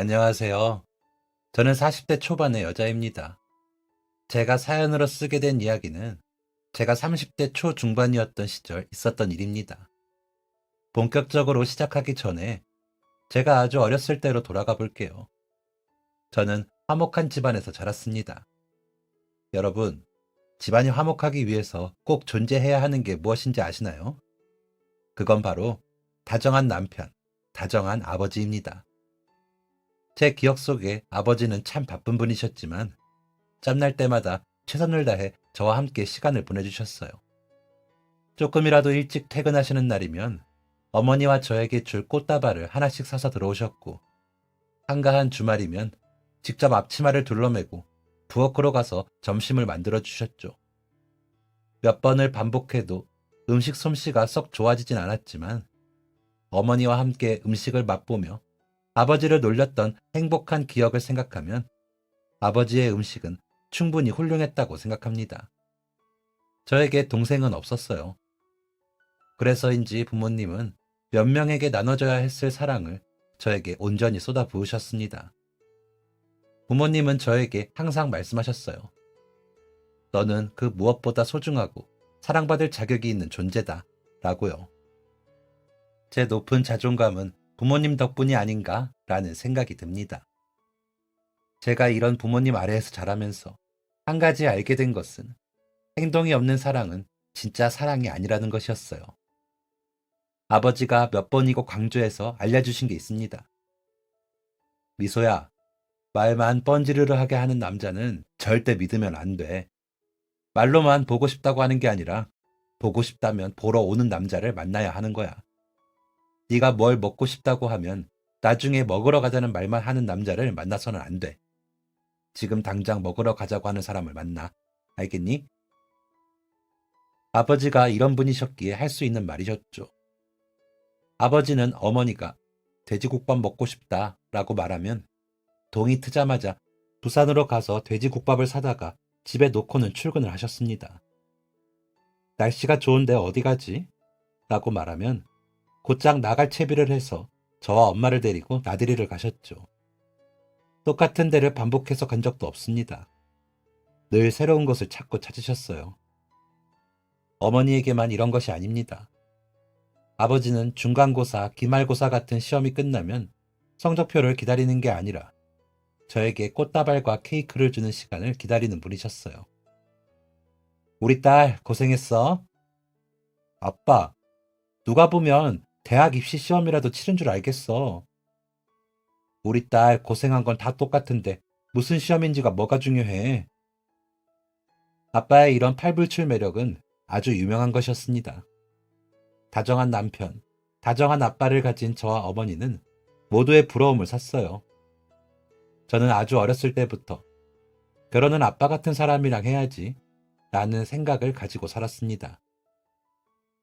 안녕하세요. 저는 40대 초반의 여자입니다. 제가 사연으로 쓰게 된 이야기는 제가 30대 초중반이었던 시절 있었던 일입니다. 본격적으로 시작하기 전에 제가 아주 어렸을 때로 돌아가 볼게요. 저는 화목한 집안에서 자랐습니다. 여러분, 집안이 화목하기 위해서 꼭 존재해야 하는 게 무엇인지 아시나요? 그건 바로 다정한 남편, 다정한 아버지입니다. 제 기억 속에 아버지는 참 바쁜 분이셨지만 짬날 때마다 최선을 다해 저와 함께 시간을 보내주셨어요. 조금이라도 일찍 퇴근하시는 날이면 어머니와 저에게 줄 꽃다발을 하나씩 사서 들어오셨고, 한가한 주말이면 직접 앞치마를 둘러매고 부엌으로 가서 점심을 만들어 주셨죠. 몇 번을 반복해도 음식 솜씨가 썩 좋아지진 않았지만 어머니와 함께 음식을 맛보며 아버지를 놀렸던 행복한 기억을 생각하면 아버지의 음식은 충분히 훌륭했다고 생각합니다. 저에게 동생은 없었어요. 그래서인지 부모님은 몇 명에게 나눠줘야 했을 사랑을 저에게 온전히 쏟아부으셨습니다. 부모님은 저에게 항상 말씀하셨어요. 너는 그 무엇보다 소중하고 사랑받을 자격이 있는 존재다. 라고요. 제 높은 자존감은 부모님 덕분이 아닌가 라는 생각이 듭니다. 제가 이런 부모님 아래에서 자라면서 한 가지 알게 된 것은 행동이 없는 사랑은 진짜 사랑이 아니라는 것이었어요. 아버지가 몇 번이고 강조해서 알려주신 게 있습니다. 미소야, 말만 뻔지르르 하게 하는 남자는 절대 믿으면 안 돼. 말로만 보고 싶다고 하는 게 아니라 보고 싶다면 보러 오는 남자를 만나야 하는 거야. 네가 뭘 먹고 싶다고 하면 나중에 먹으러 가자는 말만 하는 남자를 만나서는 안 돼. 지금 당장 먹으러 가자고 하는 사람을 만나. 알겠니? 아버지가 이런 분이셨기에 할 수 있는 말이셨죠. 아버지는 어머니가 돼지국밥 먹고 싶다 라고 말하면 동이 트자마자 부산으로 가서 돼지국밥을 사다가 집에 놓고는 출근을 하셨습니다. 날씨가 좋은데 어디 가지? 라고 말하면 곧장 나갈 채비를 해서 저와 엄마를 데리고 나들이를 가셨죠. 똑같은 데를 반복해서 간 적도 없습니다. 늘 새로운 것을 찾고 찾으셨어요. 어머니에게만 이런 것이 아닙니다. 아버지는 중간고사, 기말고사 같은 시험이 끝나면 성적표를 기다리는 게 아니라 저에게 꽃다발과 케이크를 주는 시간을 기다리는 분이셨어요. 우리 딸 고생했어. 아빠, 누가 보면 대학 입시 시험이라도 치른 줄 알겠어. 우리 딸 고생한 건 다 똑같은데 무슨 시험인지가 뭐가 중요해. 아빠의 이런 팔불출 매력은 아주 유명한 것이었습니다. 다정한 남편, 다정한 아빠를 가진 저와 어머니는 모두의 부러움을 샀어요. 저는 아주 어렸을 때부터 결혼은 아빠 같은 사람이랑 해야지 라는 생각을 가지고 살았습니다.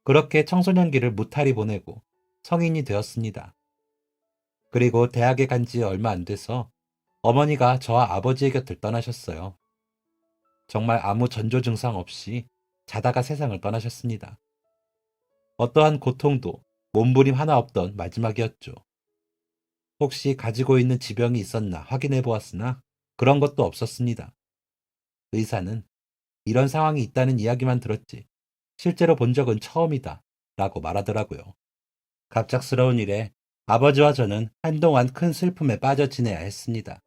그렇게 청소년기를 무탈히 보내고 성인이 되었습니다. 그리고 대학에 간 지 얼마 안 돼서 어머니가 저와 아버지의 곁을 떠나셨어요. 정말 아무 전조 증상 없이 자다가 세상을 떠나셨습니다. 어떠한 고통도 몸부림 하나 없던 마지막이었죠. 혹시 가지고 있는 지병이 있었나 확인해 보았으나 그런 것도 없었습니다. 의사는 이런 상황이 있다는 이야기만 들었지 실제로 본 적은 처음이다 라고 말하더라고요. 갑작스러운 일에 아버지와 저는 한동안 큰 슬픔에 빠져 지내야 했습니다.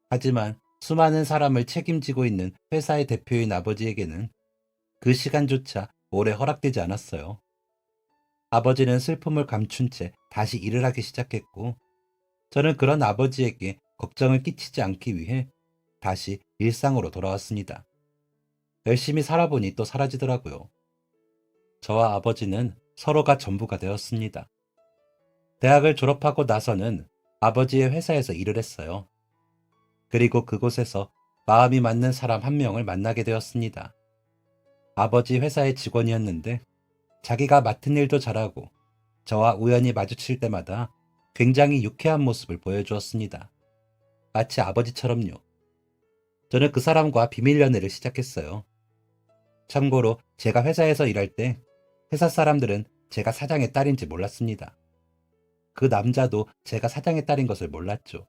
하지만 수많은 사람을 책임지고 있는 회사의 대표인 아버지에게는 그 시간조차 오래 허락되지 않았어요. 아버지는 슬픔을 감춘 채 다시 일을 하기 시작했고, 저는 그런 아버지에게 걱정을 끼치지 않기 위해 다시 일상으로 돌아왔습니다. 열심히 살아보니 또 사라지더라고요. 저와 아버지는 서로가 전부가 되었습니다. 대학을 졸업하고 나서는 아버지의 회사에서 일을 했어요. 그리고 그곳에서 마음이 맞는 사람 한 명을 만나게 되었습니다. 아버지 회사의 직원이었는데 자기가 맡은 일도 잘하고 저와 우연히 마주칠 때마다 굉장히 유쾌한 모습을 보여주었습니다. 마치 아버지처럼요. 저는 그 사람과 비밀 연애를 시작했어요. 참고로 제가 회사에서 일할 때 회사 사람들은 제가 사장의 딸인지 몰랐습니다. 그 남자도 제가 사장의 딸인 것을 몰랐죠.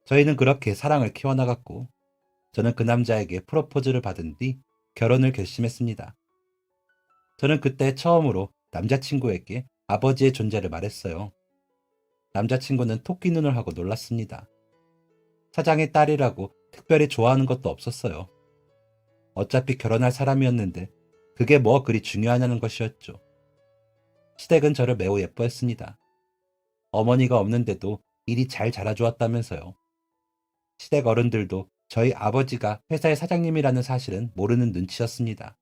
저희는 그렇게 사랑을 키워나갔고, 저는 그 남자에게 프로포즈를 받은 뒤 결혼을 결심했습니다. 저는 그때 처음으로 남자친구에게 아버지의 존재를 말했어요. 남자친구는 토끼 눈을 하고 놀랐습니다. 사장의 딸이라고 특별히 좋아하는 것도 없었어요. 어차피 결혼할 사람이었는데 그게 뭐 그리 중요하냐는 것이었죠. 시댁은 저를 매우 예뻐했습니다. 어머니가 없는데도 일이 잘 자라주었다면서요. 시댁 어른들도 저희 아버지가 회사의 사장님이라는 사실은 모르는 눈치였습니다.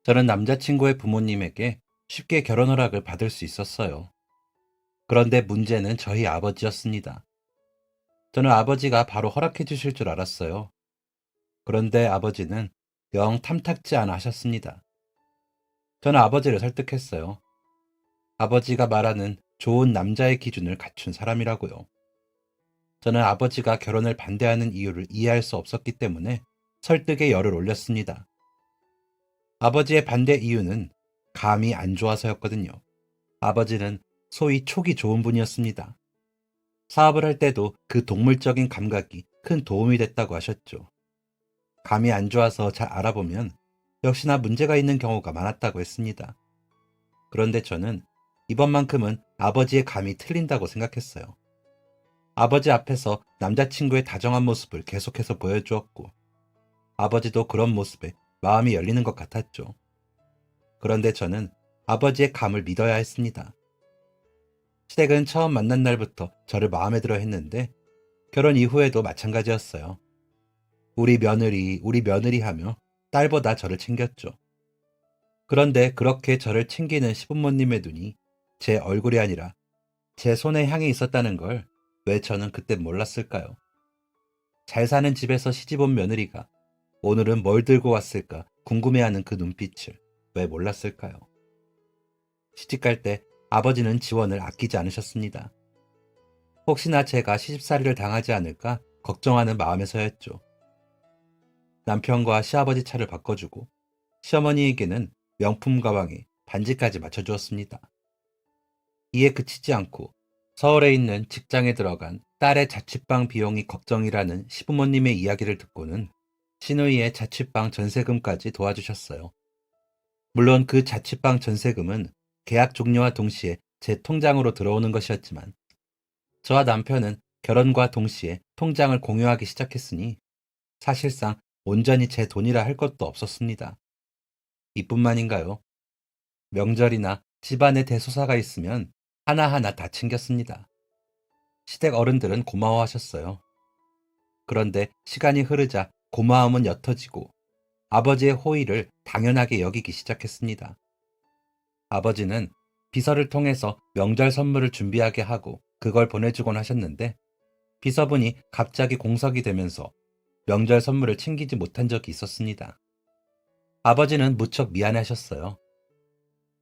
저는 남자친구의 부모님에게 쉽게 결혼 허락을 받을 수 있었어요. 그런데 문제는 저희 아버지였습니다. 저는 아버지가 바로 허락해 주실 줄 알았어요. 그런데 아버지는 영 탐탁지 않아 하셨습니다. 저는 아버지를 설득했어요. 아버지가 말하는 좋은 남자의 기준을 갖춘 사람이라고요. 저는 아버지가 결혼을 반대하는 이유를 이해할 수 없었기 때문에 설득에 열을 올렸습니다. 아버지의 반대 이유는 감이 안 좋아서였거든요. 아버지는 소위 촉이 좋은 분이었습니다. 사업을 할 때도 그 동물적인 감각이 큰 도움이 됐다고 하셨죠. 감이 안 좋아서 잘 알아보면 역시나 문제가 있는 경우가 많았다고 했습니다. 그런데 저는 이번만큼은 아버지의 감이 틀린다고 생각했어요. 아버지 앞에서 남자친구의 다정한 모습을 계속해서 보여주었고, 아버지도 그런 모습에 마음이 열리는 것 같았죠. 그런데 저는 아버지의 감을 믿어야 했습니다. 시댁은 처음 만난 날부터 저를 마음에 들어 했는데, 결혼 이후에도 마찬가지였어요. 우리 며느리 하며 딸보다 저를 챙겼죠. 그런데 그렇게 저를 챙기는 시부모님의 눈이 제 얼굴이 아니라 제 손에 향해 있었다는 걸 왜 저는 그때 몰랐을까요? 잘 사는 집에서 시집 온 며느리가 오늘은 뭘 들고 왔을까 궁금해하는 그 눈빛을 왜 몰랐을까요? 시집갈 때 아버지는 지원을 아끼지 않으셨습니다. 혹시나 제가 시집살이를 당하지 않을까 걱정하는 마음에서였죠. 남편과 시아버지 차를 바꿔주고 시어머니에게는 명품 가방에 반지까지 맞춰주었습니다. 이에 그치지 않고 서울에 있는 직장에 들어간 딸의 자취방 비용이 걱정이라는 시부모님의 이야기를 듣고는 시누이의 자취방 전세금까지 도와주셨어요. 물론 그 자취방 전세금은 계약 종료와 동시에 제 통장으로 들어오는 것이었지만 저와 남편은 결혼과 동시에 통장을 공유하기 시작했으니 사실상 온전히 제 돈이라 할 것도 없었습니다. 이뿐만인가요? 명절이나 집안에 대소사가 있으면 하나하나 다 챙겼습니다. 시댁 어른들은 고마워하셨어요. 그런데 시간이 흐르자 고마움은 옅어지고 아버지의 호의를 당연하게 여기기 시작했습니다. 아버지는 비서를 통해서 명절 선물을 준비하게 하고 그걸 보내주곤 하셨는데 비서분이 갑자기 공석이 되면서 명절 선물을 챙기지 못한 적이 있었습니다. 아버지는 무척 미안해하셨어요.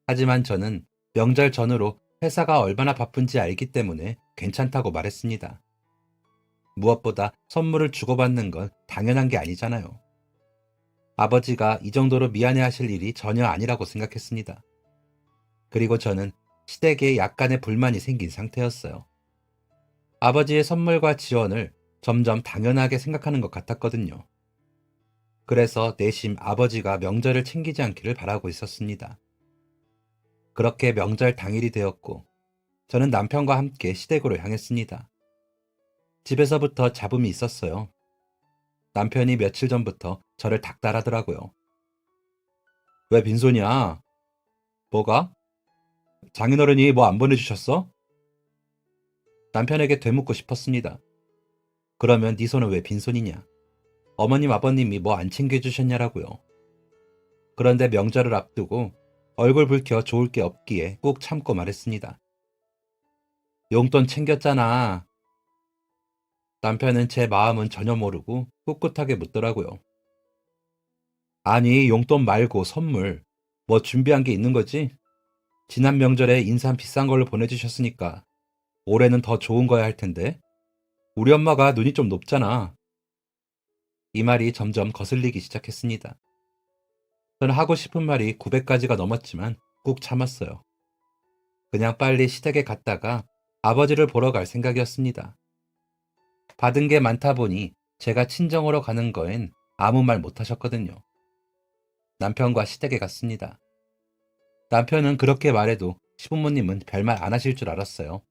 하지만 저는 명절 전후로 회사가 얼마나 바쁜지 알기 때문에 괜찮다고 말했습니다. 무엇보다 선물을 주고받는 건 당연한 게 아니잖아요. 아버지가 이 정도로 미안해하실 일이 전혀 아니라고 생각했습니다. 그리고 저는 시댁에 약간의 불만이 생긴 상태였어요. 아버지의 선물과 지원을 점점 당연하게 생각하는 것 같았거든요. 그래서 내심 아버지가 명절을 챙기지 않기를 바라고 있었습니다. 그렇게 명절 당일이 되었고 저는 남편과 함께 시댁으로 향했습니다. 집에서부터 잡음이 있었어요. 남편이 며칠 전부터 저를 닥달하더라고요. 왜 빈손이야? 뭐가? 장인어른이 뭐 안 보내주셨어? 남편에게 되묻고 싶었습니다. 그러면 네 손은 왜 빈손이냐? 어머님 아버님이 뭐 안 챙겨주셨냐라고요. 그런데 명절을 앞두고 얼굴 붉혀 좋을 게 없기에 꾹 참고 말했습니다. 용돈 챙겼잖아. 남편은 제 마음은 전혀 모르고 꿋꿋하게 묻더라고요. 아니, 용돈 말고 선물. 뭐 준비한 게 있는 거지? 지난 명절에 인삼 비싼 걸로 보내주셨으니까 올해는 더 좋은 거야 할 텐데. 우리 엄마가 눈이 좀 높잖아. 이 말이 점점 거슬리기 시작했습니다. 저는 하고 싶은 말이 900가지가 넘었지만 꾹 참았어요. 그냥 빨리 시댁에 갔다가 아버지를 보러 갈 생각이었습니다. 받은 게 많다 보니 제가 친정으로 가는 거엔 아무 말 못 하셨거든요. 남편과 시댁에 갔습니다. 남편은 그렇게 말해도 시부모님은 별말 안 하실 줄 알았어요.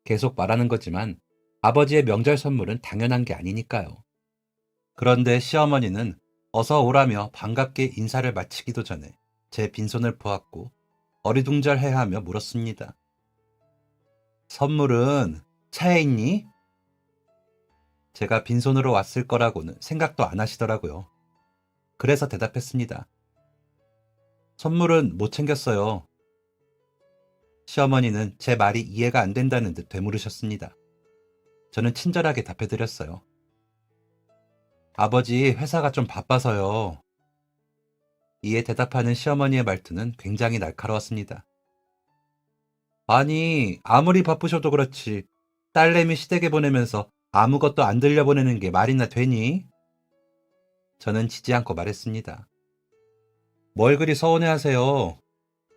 계속 말하는 거지만 아버지의 명절 선물은 당연한 게 아니니까요. 그런데 시어머니는 어서 오라며 반갑게 인사를 마치기도 전에 제 빈손을 보았고 어리둥절해하며 물었습니다. 선물은 차에 있니? 제가 빈손으로 왔을 거라고는 생각도 안 하시더라고요. 그래서 대답했습니다. 선물은 못 챙겼어요. 시어머니는 제 말이 이해가 안 된다는 듯 되물으셨습니다. 저는 친절하게 답해드렸어요. 아버지 회사가 좀 바빠서요. 이에 대답하는 시어머니의 말투는 굉장히 날카로웠습니다. 아니, 아무리 바쁘셔도 그렇지. 딸내미 시댁에 보내면서 아무것도 안 들려보내는 게 말이나 되니? 저는 지지 않고 말했습니다. 뭘 그리 서운해하세요.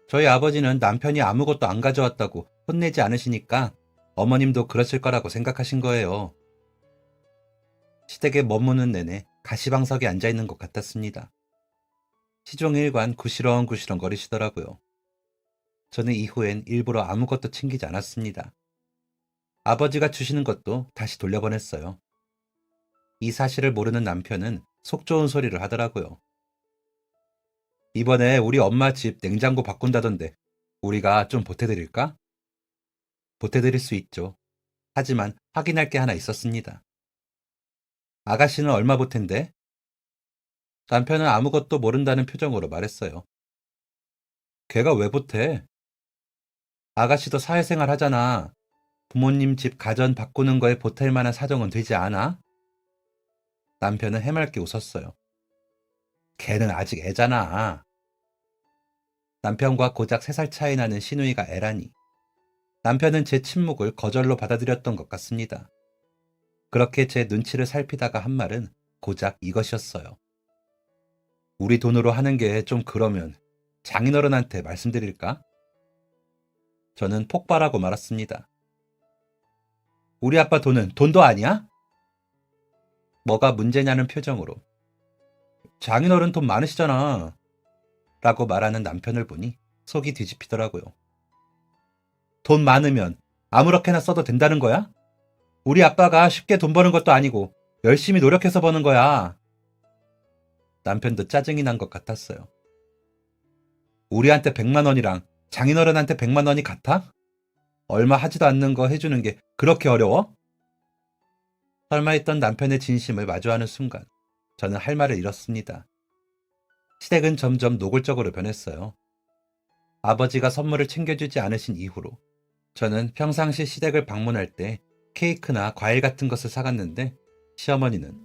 저희 아버지는 남편이 아무것도 안 가져왔다고 혼내지 않으시니까 어머님도 그러실 거라고 생각하신 거예요. 시댁에 머무는 내내 가시방석에 앉아있는 것 같았습니다. 시종일관 구시렁구시렁 거리시더라고요. 저는 이후엔 일부러 아무것도 챙기지 않았습니다. 아버지가 주시는 것도 다시 돌려보냈어요. 이 사실을 모르는 남편은 속 좋은 소리를 하더라고요. 이번에 우리 엄마 집 냉장고 바꾼다던데 우리가 좀 보태드릴까? 보태드릴 수 있죠. 하지만 확인할 게 하나 있었습니다. 아가씨는 얼마 보탠데? 남편은 아무것도 모른다는 표정으로 말했어요. 걔가 왜 보태? 아가씨도 사회생활 하잖아. 부모님 집 가전 바꾸는 거에 보탤 만한 사정은 되지 않아? 남편은 해맑게 웃었어요. 걔는 아직 애잖아. 남편과 고작 3살 차이 나는 시누이가 애라니. 남편은 제 침묵을 거절로 받아들였던 것 같습니다. 그렇게 제 눈치를 살피다가 한 말은 고작 이것이었어요. 우리 돈으로 하는 게 좀 그러면 장인어른한테 말씀드릴까? 저는 폭발하고 말았습니다. 우리 아빠 돈은 돈도 아니야? 뭐가 문제냐는 표정으로 장인어른 돈 많으시잖아 라고 말하는 남편을 보니 속이 뒤집히더라고요. 돈 많으면 아무렇게나 써도 된다는 거야? 우리 아빠가 쉽게 돈 버는 것도 아니고 열심히 노력해서 버는 거야. 남편도 짜증이 난 것 같았어요. 우리한테 100만 원이랑 장인어른한테 100만 원이 같아? 얼마 하지도 않는 거 해주는 게 그렇게 어려워? 설마 했던 남편의 진심을 마주하는 순간 저는 할 말을 잃었습니다. 시댁은 점점 노골적으로 변했어요. 아버지가 선물을 챙겨주지 않으신 이후로 저는 평상시 시댁을 방문할 때 케이크나 과일 같은 것을 사갔는데 시어머니는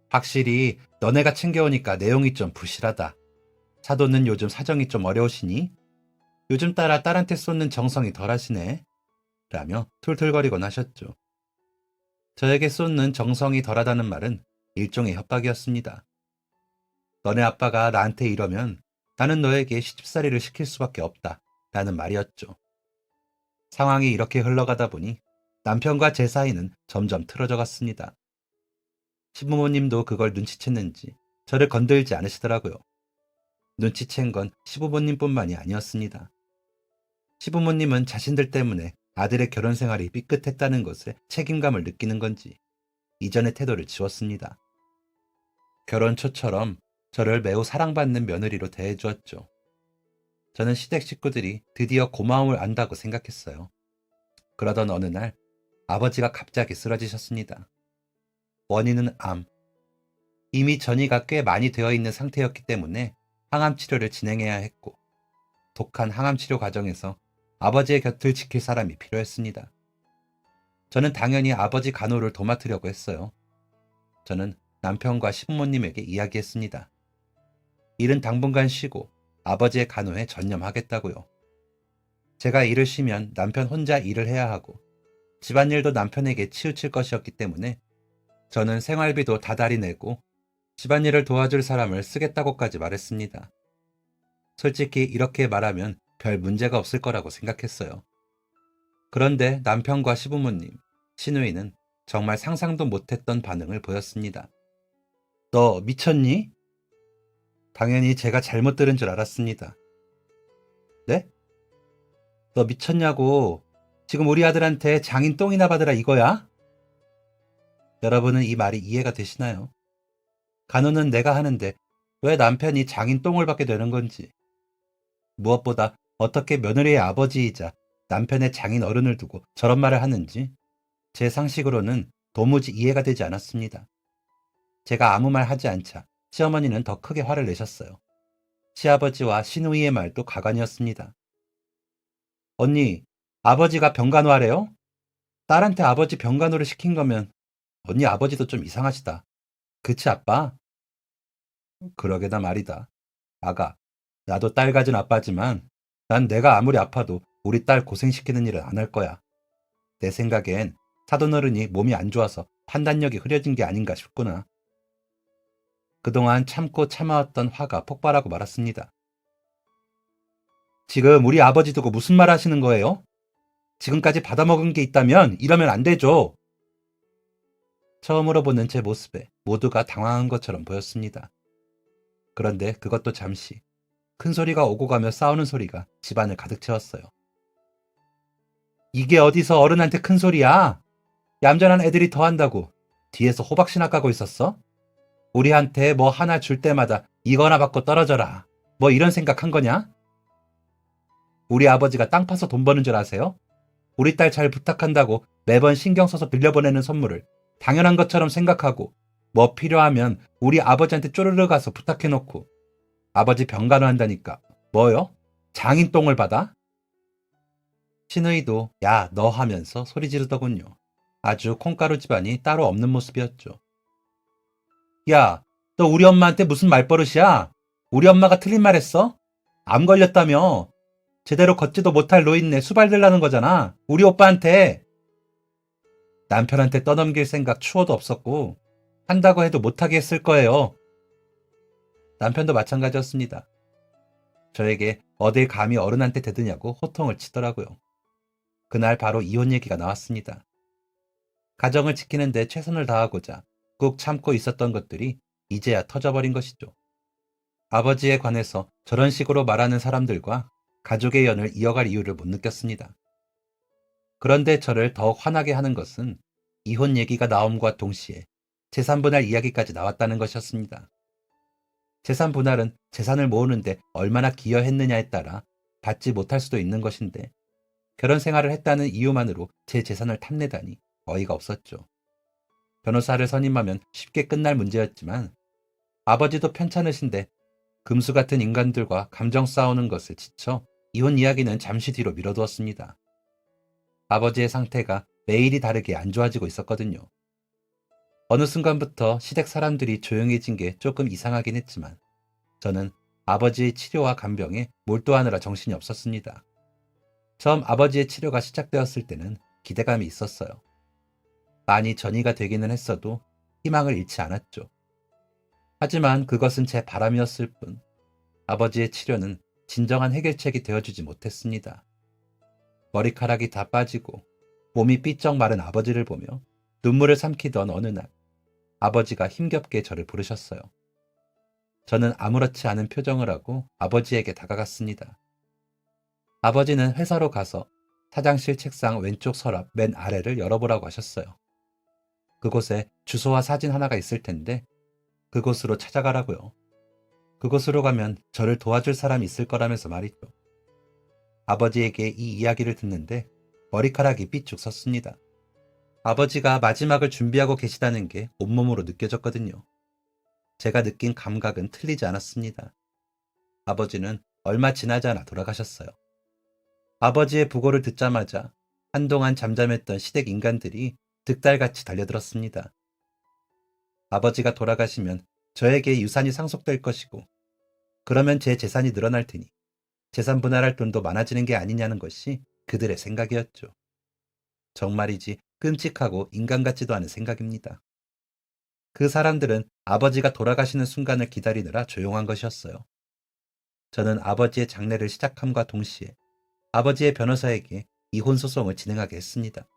확실히 너네가 챙겨오니까 내용이 좀 부실하다. 사돈은 요즘 사정이 좀 어려우시니? 요즘 따라 딸한테 쏟는 정성이 덜하시네. 라며 툴툴거리곤 하셨죠. 저에게 쏟는 정성이 덜하다는 말은 일종의 협박이었습니다. 너네 아빠가 나한테 이러면 나는 너에게 시집살이를 시킬 수밖에 없다. 라는 말이었죠. 상황이 이렇게 흘러가다 보니 남편과 제 사이는 점점 틀어져 갔습니다. 시부모님도 그걸 눈치챘는지 저를 건들지 않으시더라고요. 눈치챈 건 시부모님뿐만이 아니었습니다. 시부모님은 자신들 때문에 아들의 결혼 생활이 삐끗했다는 것에 책임감을 느끼는 건지 이전의 태도를 지웠습니다. 결혼 초처럼 저를 매우 사랑받는 며느리로 대해주었죠. 저는 시댁 식구들이 드디어 고마움을 안다고 생각했어요. 그러던 어느 날 아버지가 갑자기 쓰러지셨습니다. 원인은 암. 이미 전이가 꽤 많이 되어 있는 상태였기 때문에 항암 치료를 진행해야 했고 독한 항암 치료 과정에서 아버지의 곁을 지킬 사람이 필요했습니다. 저는 당연히 아버지 간호를 도맡으려고 했어요. 저는 남편과 시부모님에게 이야기했습니다. 일은 당분간 쉬고 아버지의 간호에 전념하겠다고요. 제가 일을 쉬면 남편 혼자 일을 해야 하고 집안일도 남편에게 치우칠 것이었기 때문에 저는 생활비도 다달이 내고 집안일을 도와줄 사람을 쓰겠다고까지 말했습니다. 솔직히 이렇게 말하면 별 문제가 없을 거라고 생각했어요. 그런데 남편과 시부모님, 시누이는 정말 상상도 못했던 반응을 보였습니다. 너 미쳤니? 당연히 제가 잘못 들은 줄 알았습니다. 네? 너 미쳤냐고. 지금 우리 아들한테 장인 똥이나 받으라 이거야? 여러분은 이 말이 이해가 되시나요? 간호는 내가 하는데 왜 남편이 장인 똥을 받게 되는 건지. 무엇보다 어떻게 며느리의 아버지이자 남편의 장인 어른을 두고 저런 말을 하는지 제 상식으로는 도무지 이해가 되지 않았습니다. 제가 아무 말 하지 않자 시어머니는 더 크게 화를 내셨어요. 시아버지와 시누이의 말도 가관이었습니다. 언니, 아버지가 병간호하래요? 딸한테 아버지 병간호를 시킨 거면 언니 아버지도 좀 이상하시다. 그치 아빠? 그러게나 말이다. 아가, 나도 딸 가진 아빠지만 난 내가 아무리 아파도 우리 딸 고생시키는 일은 안 할 거야. 내 생각엔 사돈어른이 몸이 안 좋아서 판단력이 흐려진 게 아닌가 싶구나. 그동안 참고 참아왔던 화가 폭발하고 말았습니다. 지금 우리 아버지 두고 무슨 말 하시는 거예요? 지금까지 받아먹은 게 있다면 이러면 안 되죠. 처음으로 보는 제 모습에 모두가 당황한 것처럼 보였습니다. 그런데 그것도 잠시 큰 소리가 오고 가며 싸우는 소리가 집안을 가득 채웠어요. 이게 어디서 어른한테 큰 소리야? 얌전한 애들이 더 한다고 뒤에서 호박씨나 까고 있었어? 우리한테 뭐 하나 줄 때마다 이거나 받고 떨어져라. 뭐 이런 생각한 거냐? 우리 아버지가 땅 파서 돈 버는 줄 아세요? 우리 딸 잘 부탁한다고 매번 신경 써서 빌려보내는 선물을 당연한 것처럼 생각하고 뭐 필요하면 우리 아버지한테 쪼르르 가서 부탁해놓고 아버지 병간호한다니까 뭐요? 장인 똥을 받아? 시누이도 야 너 하면서 소리 지르더군요. 아주 콩가루 집안이 따로 없는 모습이었죠. 야, 너 우리 엄마한테 무슨 말버릇이야? 우리 엄마가 틀린 말 했어? 암 걸렸다며? 제대로 걷지도 못할 노인네 수발들라는 거잖아. 우리 오빠한테. 남편한테 떠넘길 생각 추워도 없었고 한다고 해도 못하게 했을 거예요. 남편도 마찬가지였습니다. 저에게 어딜 감히 어른한테 대드냐고 호통을 치더라고요. 그날 바로 이혼 얘기가 나왔습니다. 가정을 지키는데 최선을 다하고자 꾹 참고 있었던 것들이 이제야 터져버린 것이죠. 아버지에 관해서 저런 식으로 말하는 사람들과 가족의 연을 이어갈 이유를 못 느꼈습니다. 그런데 저를 더욱 화나게 하는 것은 이혼 얘기가 나옴과 동시에 재산 분할 이야기까지 나왔다는 것이었습니다. 재산 분할은 재산을 모으는데 얼마나 기여했느냐에 따라 받지 못할 수도 있는 것인데 결혼 생활을 했다는 이유만으로 제 재산을 탐내다니 어이가 없었죠. 변호사를 선임하면 쉽게 끝날 문제였지만 아버지도 편찮으신데 금수 같은 인간들과 감정 싸우는 것을 지쳐 이혼 이야기는 잠시 뒤로 미뤄두었습니다. 아버지의 상태가 매일이 다르게 안 좋아지고 있었거든요. 어느 순간부터 시댁 사람들이 조용해진 게 조금 이상하긴 했지만 저는 아버지의 치료와 간병에 몰두하느라 정신이 없었습니다. 처음 아버지의 치료가 시작되었을 때는 기대감이 있었어요. 많이 전이가 되기는 했어도 희망을 잃지 않았죠. 하지만 그것은 제 바람이었을 뿐 아버지의 치료는 진정한 해결책이 되어주지 못했습니다. 머리카락이 다 빠지고 몸이 삐쩍 마른 아버지를 보며 눈물을 삼키던 어느 날 아버지가 힘겹게 저를 부르셨어요. 저는 아무렇지 않은 표정을 하고 아버지에게 다가갔습니다. 아버지는 회사로 가서 사장실 책상 왼쪽 서랍 맨 아래를 열어보라고 하셨어요. 그곳에 주소와 사진 하나가 있을 텐데 그곳으로 찾아가라고요. 그곳으로 가면 저를 도와줄 사람이 있을 거라면서 말이죠. 아버지에게 이 이야기를 듣는데 머리카락이 삐쭉 섰습니다. 아버지가 마지막을 준비하고 계시다는 게 온몸으로 느껴졌거든요. 제가 느낀 감각은 틀리지 않았습니다. 아버지는 얼마 지나지 않아 돌아가셨어요. 아버지의 부고를 듣자마자 한동안 잠잠했던 시댁 인간들이 득달같이 달려들었습니다. 아버지가 돌아가시면 저에게 유산이 상속될 것이고 그러면 제 재산이 늘어날 테니 재산 분할할 돈도 많아지는 게 아니냐는 것이 그들의 생각이었죠. 정말이지 끔찍하고 인간 같지도 않은 생각입니다. 그 사람들은 아버지가 돌아가시는 순간을 기다리느라 조용한 것이었어요. 저는 아버지의 장례를 시작함과 동시에 아버지의 변호사에게 이혼 소송을 진행하게 했습니다.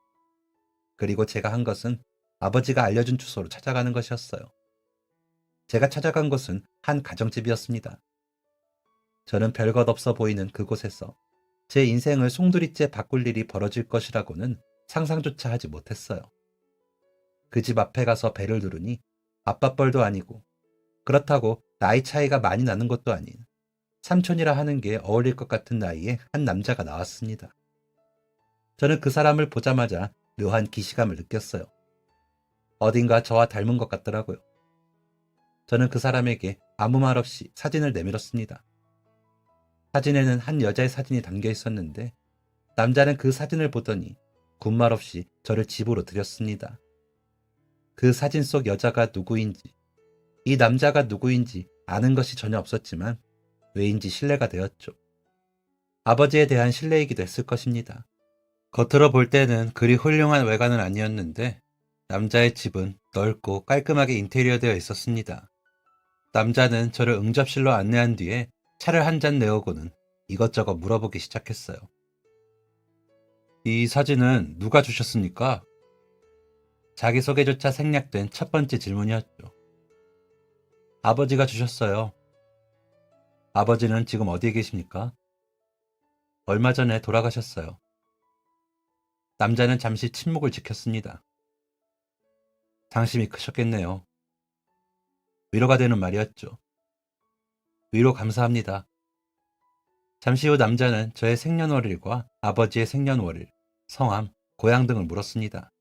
그리고 제가 한 것은 아버지가 알려준 주소로 찾아가는 것이었어요. 제가 찾아간 곳은 한 가정집이었습니다. 저는 별것 없어 보이는 그곳에서 제 인생을 송두리째 바꿀 일이 벌어질 것이라고는 상상조차 하지 못했어요. 그 집 앞에 가서 벨을 누르니 아빠뻘도 아니고 그렇다고 나이 차이가 많이 나는 것도 아닌 삼촌이라 하는 게 어울릴 것 같은 나이에 한 남자가 나왔습니다. 저는 그 사람을 보자마자 묘한 기시감을 느꼈어요. 어딘가 저와 닮은 것 같더라고요. 저는 그 사람에게 아무 말 없이 사진을 내밀었습니다. 사진에는 한 여자의 사진이 담겨 있었는데 남자는 그 사진을 보더니 군말 없이 저를 집으로 들였습니다. 그 사진 속 여자가 누구인지, 이 남자가 누구인지 아는 것이 전혀 없었지만 왜인지 신뢰가 되었죠. 아버지에 대한 신뢰이기도 했을 것입니다. 겉으로 볼 때는 그리 훌륭한 외관은 아니었는데 남자의 집은 넓고 깔끔하게 인테리어되어 있었습니다. 남자는 저를 응접실로 안내한 뒤에 차를 한 잔 내오고는 이것저것 물어보기 시작했어요. 이 사진은 누가 주셨습니까? 자기소개조차 생략된 첫 번째 질문이었죠. 아버지가 주셨어요. 아버지는 지금 어디에 계십니까? 얼마 전에 돌아가셨어요. 남자는 잠시 침묵을 지켰습니다. 상심이 크셨겠네요. 위로가 되는 말이었죠. 위로 감사합니다. 잠시 후 남자는 저의 생년월일과 아버지의 생년월일, 성함, 고향 등을 물었습니다.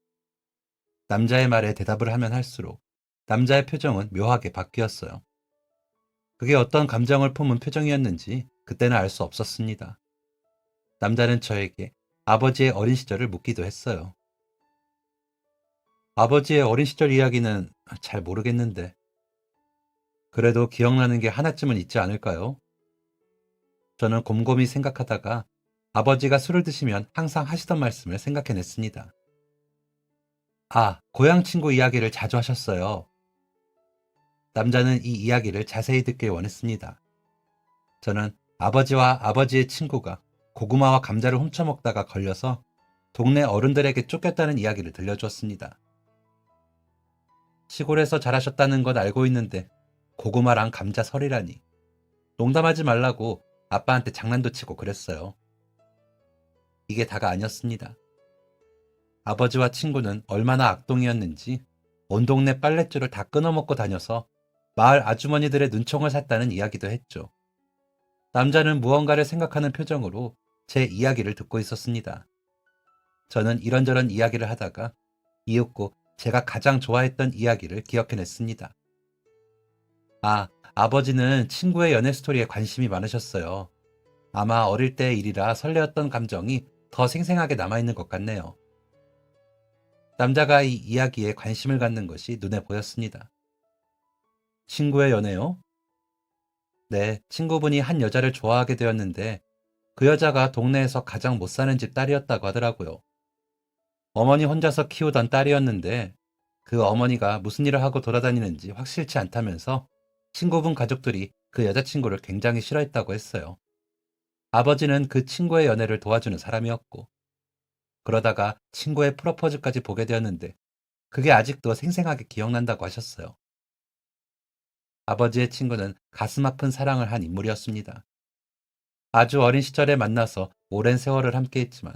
남자의 말에 대답을 하면 할수록 남자의 표정은 묘하게 바뀌었어요. 그게 어떤 감정을 품은 표정이었는지 그때는 알 수 없었습니다. 남자는 저에게 아버지의 어린 시절을 묻기도 했어요. 아버지의 어린 시절 이야기는 잘 모르겠는데 그래도 기억나는 게 하나쯤은 있지 않을까요? 저는 곰곰이 생각하다가 아버지가 술을 드시면 항상 하시던 말씀을 생각해냈습니다. 아, 고향 친구 이야기를 자주 하셨어요. 남자는 이 이야기를 자세히 듣길 원했습니다. 저는 아버지와 아버지의 친구가 고구마와 감자를 훔쳐먹다가 걸려서 동네 어른들에게 쫓겼다는 이야기를 들려주었습니다. 시골에서 자라셨다는 건 알고 있는데 고구마랑 감자 설이라니. 농담하지 말라고 아빠한테 장난도 치고 그랬어요. 이게 다가 아니었습니다. 아버지와 친구는 얼마나 악동이었는지 온 동네 빨랫줄을 다 끊어먹고 다녀서 마을 아주머니들의 눈총을 샀다는 이야기도 했죠. 남자는 무언가를 생각하는 표정으로 제 이야기를 듣고 있었습니다. 저는 이런저런 이야기를 하다가 이윽고 제가 가장 좋아했던 이야기를 기억해냈습니다. 아, 아버지는 친구의 연애 스토리에 관심이 많으셨어요. 아마 어릴 때의 일이라 설레었던 감정이 더 생생하게 남아있는 것 같네요. 남자가 이 이야기에 관심을 갖는 것이 눈에 보였습니다. 친구의 연애요? 네, 친구분이 한 여자를 좋아하게 되었는데 그 여자가 동네에서 가장 못 사는 집 딸이었다고 하더라고요. 어머니 혼자서 키우던 딸이었는데 그 어머니가 무슨 일을 하고 돌아다니는지 확실치 않다면서 친구분 가족들이 그 여자친구를 굉장히 싫어했다고 했어요. 아버지는 그 친구의 연애를 도와주는 사람이었고 그러다가 친구의 프로포즈까지 보게 되었는데 그게 아직도 생생하게 기억난다고 하셨어요. 아버지의 친구는 가슴 아픈 사랑을 한 인물이었습니다. 아주 어린 시절에 만나서 오랜 세월을 함께했지만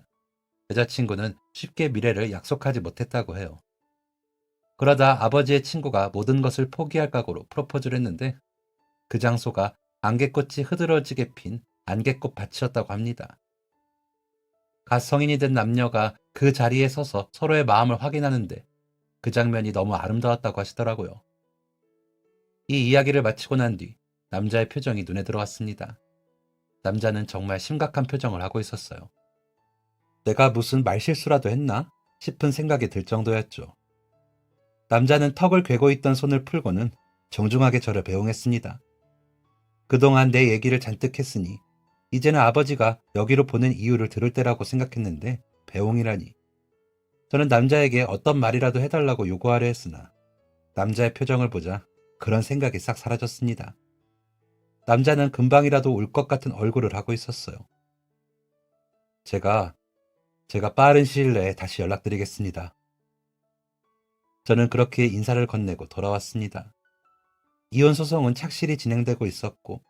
여자친구는 쉽게 미래를 약속하지 못했다고 해요. 그러다 아버지의 친구가 모든 것을 포기할 각오로 프로포즈를 했는데 그 장소가 안개꽃이 흐드러지게 핀 안개꽃 밭이었다고 합니다. 갓 성인이 된 남녀가 그 자리에 서서 서로의 마음을 확인하는데 그 장면이 너무 아름다웠다고 하시더라고요. 이 이야기를 마치고 난 뒤 남자의 표정이 눈에 들어왔습니다. 남자는 정말 심각한 표정을 하고 있었어요. 내가 무슨 말실수라도 했나 싶은 생각이 들 정도였죠. 남자는 턱을 괴고 있던 손을 풀고는 정중하게 저를 배웅했습니다. 그동안 내 얘기를 잔뜩 했으니 이제는 아버지가 여기로 보낸 이유를 들을 때라고 생각했는데 배웅이라니. 저는 남자에게 어떤 말이라도 해달라고 요구하려 했으나 남자의 표정을 보자 그런 생각이 싹 사라졌습니다. 남자는 금방이라도 울 것 같은 얼굴을 하고 있었어요. 제가 빠른 시일 내에 다시 연락드리겠습니다. 저는 그렇게 인사를 건네고 돌아왔습니다. 이혼 소송은 착실히 진행되고 있었고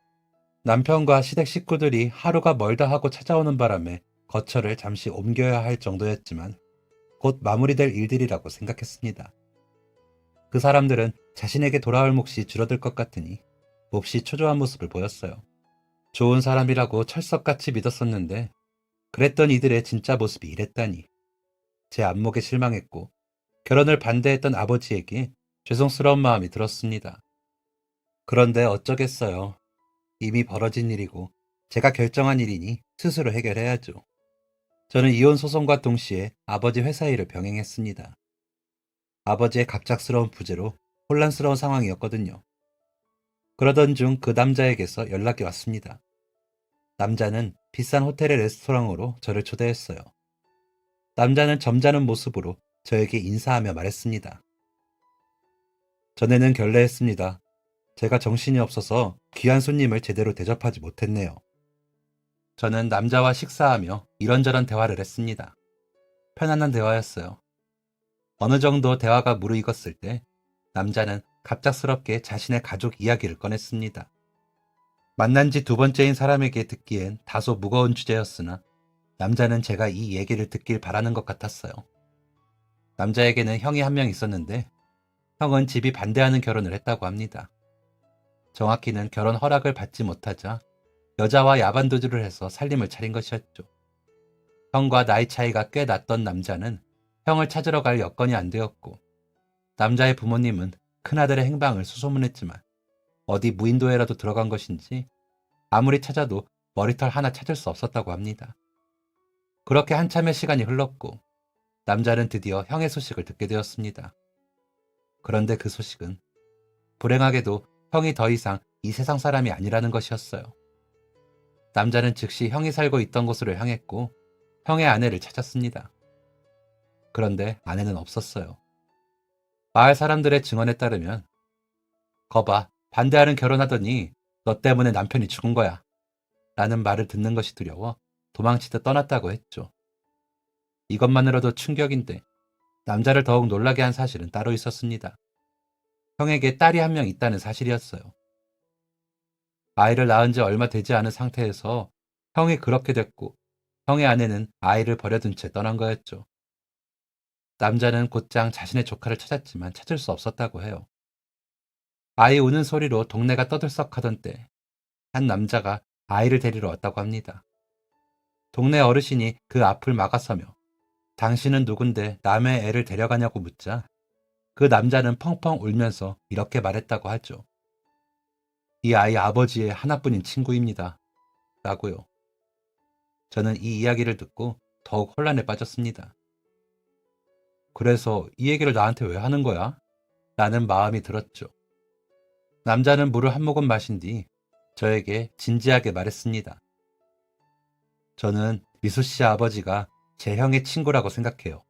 남편과 시댁 식구들이 하루가 멀다 하고 찾아오는 바람에 거처를 잠시 옮겨야 할 정도였지만 곧 마무리될 일들이라고 생각했습니다. 그 사람들은 자신에게 돌아올 몫이 줄어들 것 같으니 몹시 초조한 모습을 보였어요. 좋은 사람이라고 철석같이 믿었었는데 그랬던 이들의 진짜 모습이 이랬다니 제 안목에 실망했고 결혼을 반대했던 아버지에게 죄송스러운 마음이 들었습니다. 그런데 어쩌겠어요. 이미 벌어진 일이고 제가 결정한 일이니 스스로 해결해야죠. 저는 이혼 소송과 동시에 아버지 회사 일을 병행했습니다. 아버지의 갑작스러운 부재로 혼란스러운 상황이었거든요. 그러던 중 그 남자에게서 연락이 왔습니다. 남자는 비싼 호텔의 레스토랑으로 저를 초대했어요. 남자는 점잖은 모습으로 저에게 인사하며 말했습니다. 전에는 결례했습니다. 제가 정신이 없어서 귀한 손님을 제대로 대접하지 못했네요. 저는 남자와 식사하며 이런저런 대화를 했습니다. 편안한 대화였어요. 어느 정도 대화가 무르익었을 때 남자는 갑작스럽게 자신의 가족 이야기를 꺼냈습니다. 만난 지 2번째인 사람에게 듣기엔 다소 무거운 주제였으나 남자는 제가 이 얘기를 듣길 바라는 것 같았어요. 남자에게는 형이 한 명 있었는데 형은 집이 반대하는 결혼을 했다고 합니다. 정확히는 결혼 허락을 받지 못하자 여자와 야반도주를 해서 살림을 차린 것이었죠. 형과 나이 차이가 꽤 났던 남자는 형을 찾으러 갈 여건이 안 되었고 남자의 부모님은 큰아들의 행방을 수소문했지만 어디 무인도에라도 들어간 것인지 아무리 찾아도 머리털 하나 찾을 수 없었다고 합니다. 그렇게 한참의 시간이 흘렀고 남자는 드디어 형의 소식을 듣게 되었습니다. 그런데 그 소식은 불행하게도 형이 더 이상 이 세상 사람이 아니라는 것이었어요. 남자는 즉시 형이 살고 있던 곳으로 향했고 형의 아내를 찾았습니다. 그런데 아내는 없었어요. 마을 사람들의 증언에 따르면 거봐, 반대하는 결혼하더니 너 때문에 남편이 죽은 거야 라는 말을 듣는 것이 두려워 도망치듯 떠났다고 했죠. 이것만으로도 충격인데 남자를 더욱 놀라게 한 사실은 따로 있었습니다. 형에게 딸이 한 명 있다는 사실이었어요. 아이를 낳은 지 얼마 되지 않은 상태에서 형이 그렇게 됐고 형의 아내는 아이를 버려둔 채 떠난 거였죠. 남자는 곧장 자신의 조카를 찾았지만 찾을 수 없었다고 해요. 아이 우는 소리로 동네가 떠들썩하던 때 한 남자가 아이를 데리러 왔다고 합니다. 동네 어르신이 그 앞을 막아서며 당신은 누군데 남의 애를 데려가냐고 묻자 그 남자는 펑펑 울면서 이렇게 말했다고 하죠. 이 아이 아버지의 하나뿐인 친구입니다. 라고요. 저는 이 이야기를 듣고 더욱 혼란에 빠졌습니다. 그래서 이 얘기를 나한테 왜 하는 거야? 라는 마음이 들었죠. 남자는 물을 한 모금 마신 뒤 저에게 진지하게 말했습니다. 저는 미수 씨 아버지가 제 형의 친구라고 생각해요.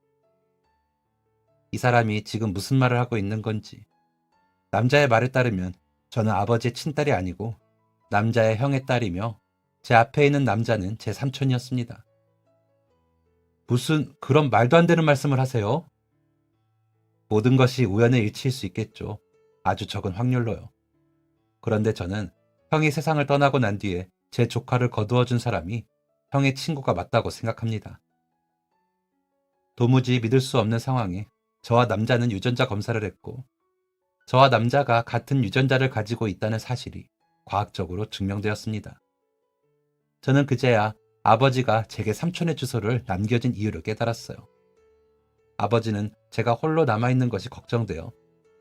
이 사람이 지금 무슨 말을 하고 있는 건지. 남자의 말에 따르면 저는 아버지의 친딸이 아니고 남자의 형의 딸이며 제 앞에 있는 남자는 제 삼촌이었습니다. 무슨 그런 말도 안 되는 말씀을 하세요? 모든 것이 우연의 일치일 수 있겠죠. 아주 적은 확률로요. 그런데 저는 형이 세상을 떠나고 난 뒤에 제 조카를 거두어준 사람이 형의 친구가 맞다고 생각합니다. 도무지 믿을 수 없는 상황에 저와 남자는 유전자 검사를 했고 저와 남자가 같은 유전자를 가지고 있다는 사실이 과학적으로 증명되었습니다. 저는 그제야 아버지가 제게 삼촌의 주소를 남겨진 이유를 깨달았어요. 아버지는 제가 홀로 남아있는 것이 걱정되어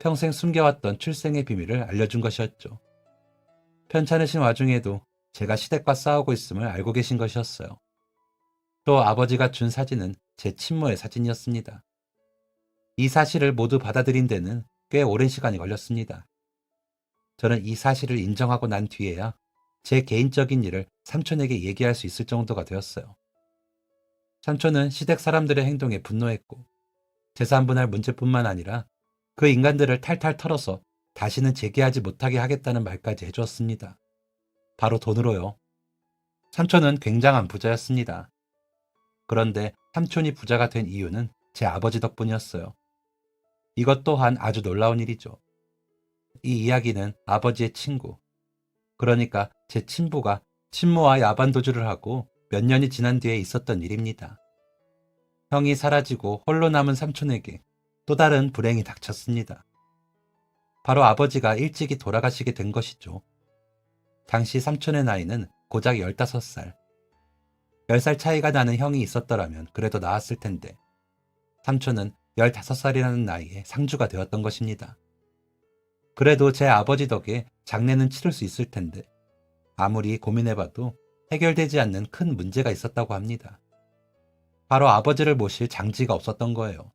평생 숨겨왔던 출생의 비밀을 알려준 것이었죠. 편찮으신 와중에도 제가 시댁과 싸우고 있음을 알고 계신 것이었어요. 또 아버지가 준 사진은 제 친모의 사진이었습니다. 이 사실을 모두 받아들인 데는 꽤 오랜 시간이 걸렸습니다. 저는 이 사실을 인정하고 난 뒤에야 제 개인적인 일을 삼촌에게 얘기할 수 있을 정도가 되었어요. 삼촌은 시댁 사람들의 행동에 분노했고 재산분할 문제뿐만 아니라 그 인간들을 탈탈 털어서 다시는 재개하지 못하게 하겠다는 말까지 해주었습니다. 바로 돈으로요. 삼촌은 굉장한 부자였습니다. 그런데 삼촌이 부자가 된 이유는 제 아버지 덕분이었어요. 이것 또한 아주 놀라운 일이죠. 이 이야기는 아버지의 친구, 그러니까 제 친부가 친모와 야반도주를 하고 몇 년이 지난 뒤에 있었던 일입니다. 형이 사라지고 홀로 남은 삼촌에게 또 다른 불행이 닥쳤습니다. 바로 아버지가 일찍이 돌아가시게 된 것이죠. 당시 삼촌의 나이는 고작 15살. 10살 차이가 나는 형이 있었더라면 그래도 나았을 텐데 삼촌은 15살이라는 나이에 상주가 되었던 것입니다. 그래도 제 아버지 덕에 장례는 치를 수 있을 텐데 아무리 고민해봐도 해결되지 않는 큰 문제가 있었다고 합니다. 바로 아버지를 모실 장지가 없었던 거예요.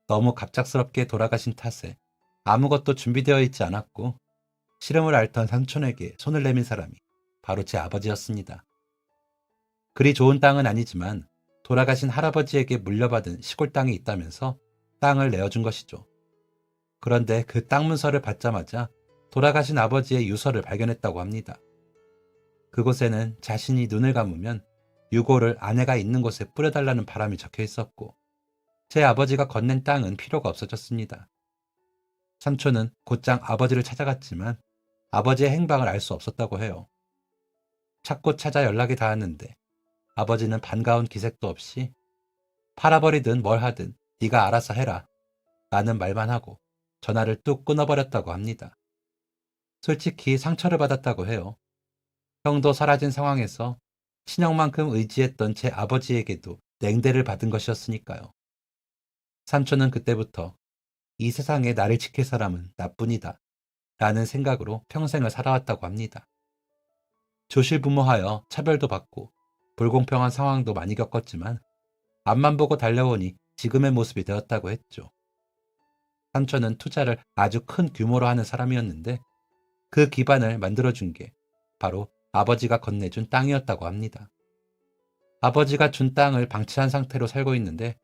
너무 갑작스럽게 돌아가신 탓에 아무것도 준비되어 있지 않았고 시름을 앓던 삼촌에게 손을 내민 사람이 바로 제 아버지였습니다. 그리 좋은 땅은 아니지만 돌아가신 할아버지에게 물려받은 시골 땅이 있다면서 땅을 내어준 것이죠. 그런데 그 땅 문서를 받자마자 돌아가신 아버지의 유서를 발견했다고 합니다. 그곳에는 자신이 눈을 감으면 유골을 아내가 있는 곳에 뿌려달라는 바람이 적혀 있었고 제 아버지가 건넨 땅은 필요가 없어졌습니다. 삼촌은 곧장 아버지를 찾아갔지만 아버지의 행방을 알 수 없었다고 해요. 찾고 찾아 연락이 닿았는데 아버지는 반가운 기색도 없이 팔아버리든 뭘 하든 네가 알아서 해라 라는 말만 하고 전화를 뚝 끊어버렸다고 합니다. 솔직히 상처를 받았다고 해요. 형도 사라진 상황에서 친형만큼 의지했던 제 아버지에게도 냉대를 받은 것이었으니까요. 삼촌은 그때부터 이 세상에 나를 지킬 사람은 나뿐이다 라는 생각으로 평생을 살아왔다고 합니다. 조실부모하여 차별도 받고 불공평한 상황도 많이 겪었지만 앞만 보고 달려오니 지금의 모습이 되었다고 했죠. 삼촌은 투자를 아주 큰 규모로 하는 사람이었는데 그 기반을 만들어준 게 바로 아버지가 건네준 땅이었다고 합니다. 아버지가 준 땅을 방치한 상태로 살고 있는데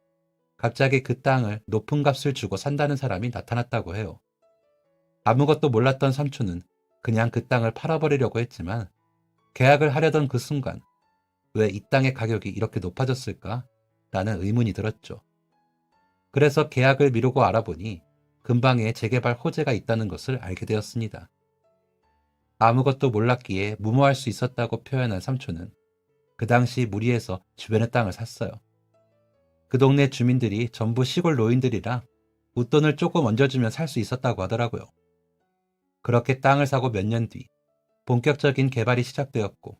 갑자기 그 땅을 높은 값을 주고 산다는 사람이 나타났다고 해요. 아무것도 몰랐던 삼촌은 그냥 그 땅을 팔아버리려고 했지만 계약을 하려던 그 순간 왜 이 땅의 가격이 이렇게 높아졌을까? 라는 의문이 들었죠. 그래서 계약을 미루고 알아보니 근방에 재개발 호재가 있다는 것을 알게 되었습니다. 아무것도 몰랐기에 무모할 수 있었다고 표현한 삼촌은 그 당시 무리해서 주변의 땅을 샀어요. 그 동네 주민들이 전부 시골 노인들이라 웃돈을 조금 얹어주면 살 수 있었다고 하더라고요. 그렇게 땅을 사고 몇 년 뒤 본격적인 개발이 시작되었고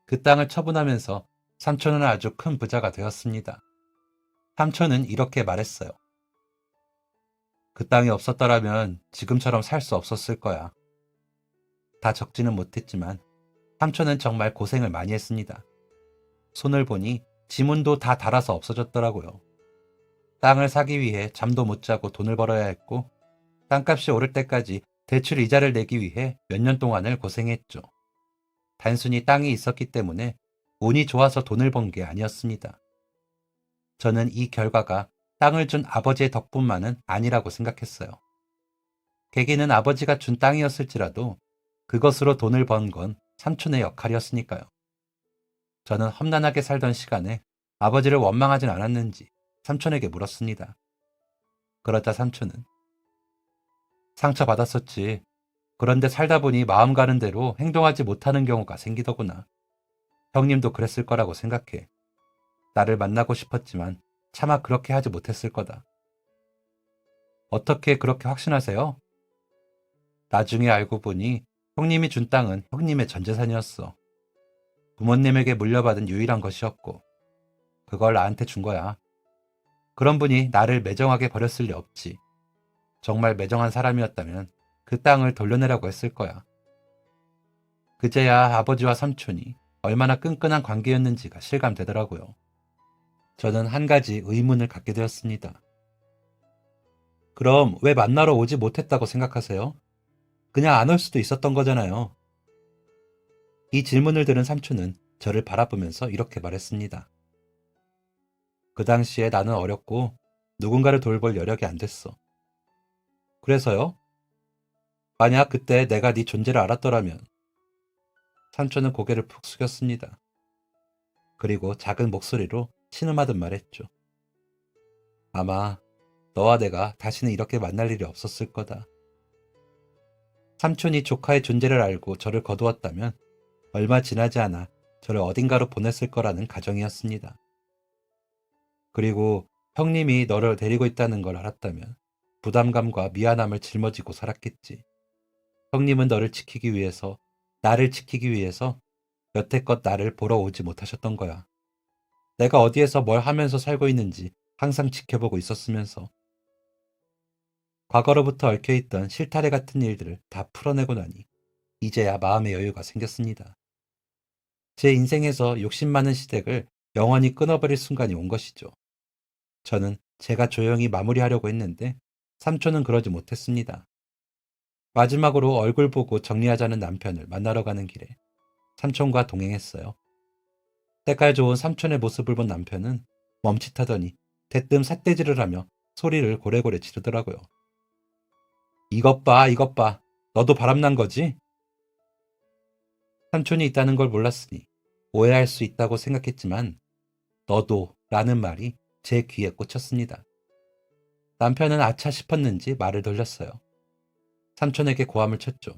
그 땅을 처분하면서 삼촌은 아주 큰 부자가 되었습니다. 삼촌은 이렇게 말했어요. 그 땅이 없었더라면 지금처럼 살 수 없었을 거야. 다 적지는 못했지만 삼촌은 정말 고생을 많이 했습니다. 손을 보니 지문도 다 닳아서 없어졌더라고요. 땅을 사기 위해 잠도 못 자고 돈을 벌어야 했고 땅값이 오를 때까지 대출 이자를 내기 위해 몇 년 동안을 고생했죠. 단순히 땅이 있었기 때문에 운이 좋아서 돈을 번 게 아니었습니다. 저는 이 결과가 땅을 준 아버지의 덕분만은 아니라고 생각했어요. 계기는 아버지가 준 땅이었을지라도 그것으로 돈을 번 건 삼촌의 역할이었으니까요. 저는 험난하게 살던 시간에 아버지를 원망하진 않았는지 삼촌에게 물었습니다. 그러자 삼촌은 상처받았었지. 그런데 살다 보니 마음 가는 대로 행동하지 못하는 경우가 생기더구나. 형님도 그랬을 거라고 생각해. 나를 만나고 싶었지만 차마 그렇게 하지 못했을 거다. 어떻게 그렇게 확신하세요? 나중에 알고 보니 형님이 준 땅은 형님의 전 재산이었어. 부모님에게 물려받은 유일한 것이었고 그걸 나한테 준 거야. 그런 분이 나를 매정하게 버렸을 리 없지. 정말 매정한 사람이었다면 그 땅을 돌려내라고 했을 거야. 그제야 아버지와 삼촌이 얼마나 끈끈한 관계였는지가 실감되더라고요. 저는 한 가지 의문을 갖게 되었습니다. 그럼 왜 만나러 오지 못했다고 생각하세요? 그냥 안 올 수도 있었던 거잖아요. 이 질문을 들은 삼촌은 저를 바라보면서 이렇게 말했습니다. 그 당시에 나는 어렸고 누군가를 돌볼 여력이 안 됐어. 그래서요? 만약 그때 내가 네 존재를 알았더라면 삼촌은 고개를 푹 숙였습니다. 그리고 작은 목소리로 신음하듯 말했죠. 아마 너와 내가 다시는 이렇게 만날 일이 없었을 거다. 삼촌이 조카의 존재를 알고 저를 거두었다면 얼마 지나지 않아 저를 어딘가로 보냈을 거라는 가정이었습니다. 그리고 형님이 너를 데리고 있다는 걸 알았다면 부담감과 미안함을 짊어지고 살았겠지. 형님은 너를 지키기 위해서, 나를 지키기 위해서 여태껏 나를 보러 오지 못하셨던 거야. 내가 어디에서 뭘 하면서 살고 있는지 항상 지켜보고 있었으면서. 과거로부터 얽혀있던 실타래 같은 일들을 다 풀어내고 나니 이제야 마음의 여유가 생겼습니다. 제 인생에서 욕심 많은 시댁을 영원히 끊어버릴 순간이 온 것이죠. 저는 제가 조용히 마무리하려고 했는데 삼촌은 그러지 못했습니다. 마지막으로 얼굴 보고 정리하자는 남편을 만나러 가는 길에 삼촌과 동행했어요. 때깔 좋은 삼촌의 모습을 본 남편은 멈칫하더니 대뜸 삿대질을 하며 소리를 고래고래 지르더라고요. 이것 봐, 이것 봐. 너도 바람난 거지? 삼촌이 있다는 걸 몰랐으니 오해할 수 있다고 생각했지만 너도 라는 말이 제 귀에 꽂혔습니다. 남편은 아차 싶었는지 말을 돌렸어요. 삼촌에게 고함을 쳤죠.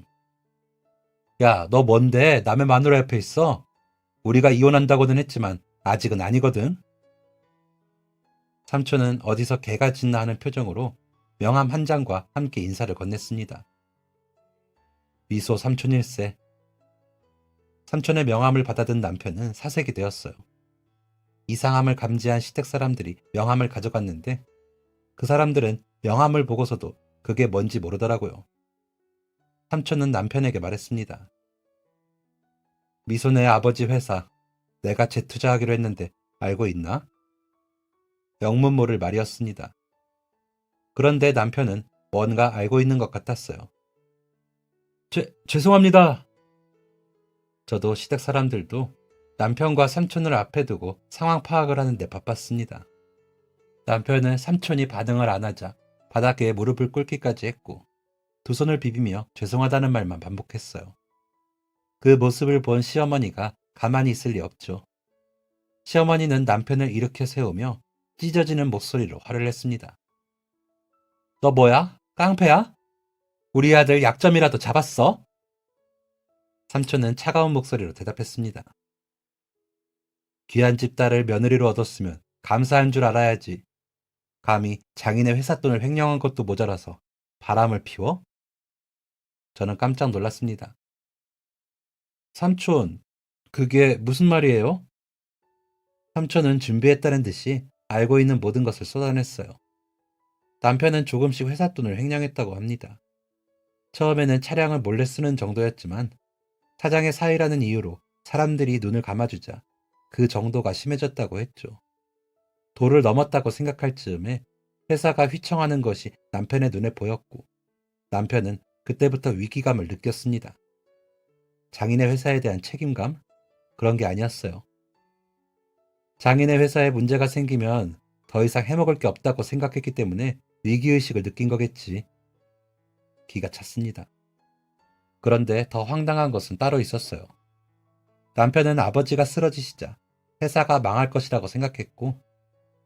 야, 너 뭔데 남의 마누라 옆에 있어? 우리가 이혼한다고는 했지만 아직은 아니거든. 삼촌은 어디서 개가 짖나 하는 표정으로 명함 한 장과 함께 인사를 건넸습니다. 미소 삼촌일세. 삼촌의 명함을 받아든 남편은 사색이 되었어요. 이상함을 감지한 시댁 사람들이 명함을 가져갔는데 그 사람들은 명함을 보고서도 그게 뭔지 모르더라고요. 삼촌은 남편에게 말했습니다. 미소네 아버지 회사, 내가 재투자하기로 했는데 알고 있나? 영문 모를 말이었습니다. 그런데 남편은 뭔가 알고 있는 것 같았어요. 죄송합니다. 저도 시댁 사람들도 남편과 삼촌을 앞에 두고 상황 파악을 하는데 바빴습니다. 남편은 삼촌이 반응을 안 하자 바닥에 무릎을 꿇기까지 했고 두 손을 비비며 죄송하다는 말만 반복했어요. 그 모습을 본 시어머니가 가만히 있을 리 없죠. 시어머니는 남편을 일으켜 세우며 찢어지는 목소리로 화를 냈습니다. 너 뭐야? 깡패야? 우리 아들 약점이라도 잡았어? 삼촌은 차가운 목소리로 대답했습니다. 귀한 집 딸을 며느리로 얻었으면 감사한 줄 알아야지. 감히 장인의 회사 돈을 횡령한 것도 모자라서 바람을 피워? 저는 깜짝 놀랐습니다. 삼촌, 그게 무슨 말이에요? 삼촌은 준비했다는 듯이 알고 있는 모든 것을 쏟아냈어요. 남편은 조금씩 회사 돈을 횡령했다고 합니다. 처음에는 차량을 몰래 쓰는 정도였지만 사장의 사위라는 이유로 사람들이 눈을 감아주자 그 정도가 심해졌다고 했죠. 도를 넘었다고 생각할 즈음에 회사가 휘청하는 것이 남편의 눈에 보였고 남편은 그때부터 위기감을 느꼈습니다. 장인의 회사에 대한 책임감? 그런 게 아니었어요. 장인의 회사에 문제가 생기면 더 이상 해먹을 게 없다고 생각했기 때문에 위기의식을 느낀 거겠지. 기가 찼습니다. 그런데 더 황당한 것은 따로 있었어요. 남편은 아버지가 쓰러지시자 회사가 망할 것이라고 생각했고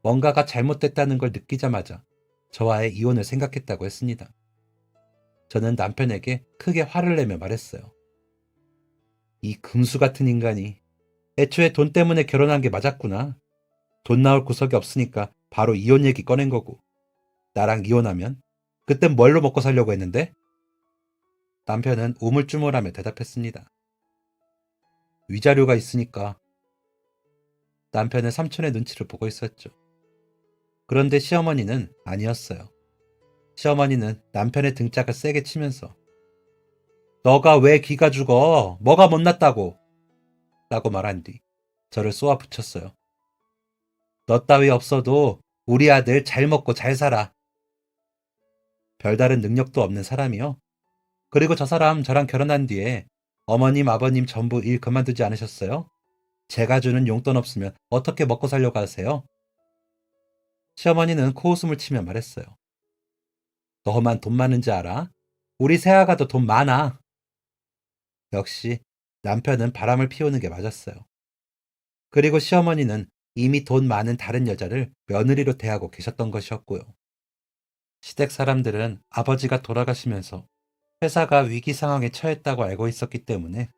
뭔가가 잘못됐다는 걸 느끼자마자 저와의 이혼을 생각했다고 했습니다. 저는 남편에게 크게 화를 내며 말했어요. 이 금수 같은 인간이 애초에 돈 때문에 결혼한 게 맞았구나. 돈 나올 구석이 없으니까 바로 이혼 얘기 꺼낸 거고 나랑 이혼하면 그땐 뭘로 먹고 살려고 했는데? 남편은 우물쭈물하며 대답했습니다. 위자료가 있으니까. 남편은 삼촌의 눈치를 보고 있었죠. 그런데 시어머니는 아니었어요. 시어머니는 남편의 등짝을 세게 치면서 너가 왜 기가 죽어? 뭐가 못났다고? 라고 말한 뒤 저를 쏘아 붙였어요. 너 따위 없어도 우리 아들 잘 먹고 잘 살아. 별다른 능력도 없는 사람이요. 그리고 저 사람 저랑 결혼한 뒤에 어머님 아버님 전부 일 그만두지 않으셨어요? 제가 주는 용돈 없으면 어떻게 먹고 살려고 하세요? 시어머니는 코웃음을 치며 말했어요. 너만 돈 많은지 알아? 우리 새아가도 돈 많아. 역시 남편은 바람을 피우는 게 맞았어요. 그리고 시어머니는 이미 돈 많은 다른 여자를 며느리로 대하고 계셨던 것이었고요. 시댁 사람들은 아버지가 돌아가시면서 회사가 위기 상황에 처했다고 알고 있었기 때문에